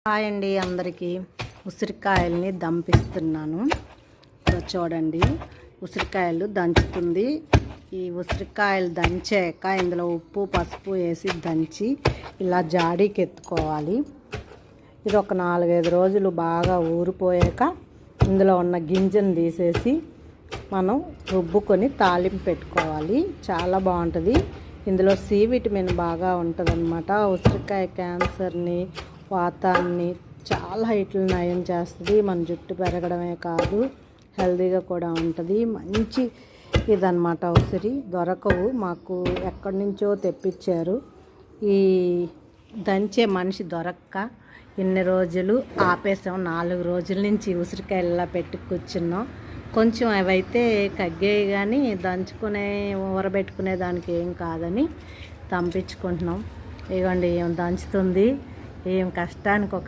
Hi అండి అందరికీ. ఉసిరికాయల్ని దంపిస్తున్నాను. చూడండి, ఉసిరికాయలు దంచుతుంది. ఈ ఉసిరికాయలు దంచాక ఇందులో ఉప్పు పసుపు వేసి దంచి ఇలా జాడీకి ఎత్తుకోవాలి. ఇది ఒక 4-5 రోజులు బాగా ఊరిపోయాక ఇందులో ఉన్న గింజను తీసేసి మనం రుబ్బుకొని తాలింపు పెట్టుకోవాలి. చాలా బాగుంటుంది. ఇందులో సి విటమిన్ బాగా ఉంటుంది అన్నమాట. ఉసిరికాయ క్యాన్సర్ని, వాతాన్ని చాలా ఇట్లు నయం చేస్తుంది. మన జుట్టు పెరగడమే కాదు, హెల్తీగా కూడా ఉంటుంది. మంచి ఇదన్నమాట. ఉసిరి దొరకవు, మాకు ఎక్కడి నుంచో తెప్పించారు. ఈ దంచే మనిషి దొరక్క ఇన్ని రోజులు ఆపేసాం. 4 రోజుల నుంచి ఉసిరికాయలు ఇలా పెట్టి కూర్చున్నాం. కొంచెం అవైతే కగ్గాయి, కానీ దంచుకునే ఊరబెట్టుకునే దానికి ఏం కాదని తంపించుకుంటున్నాం. ఇవ్వండి, ఏం దంచుతుంది. ఏం కష్టానికి ఒక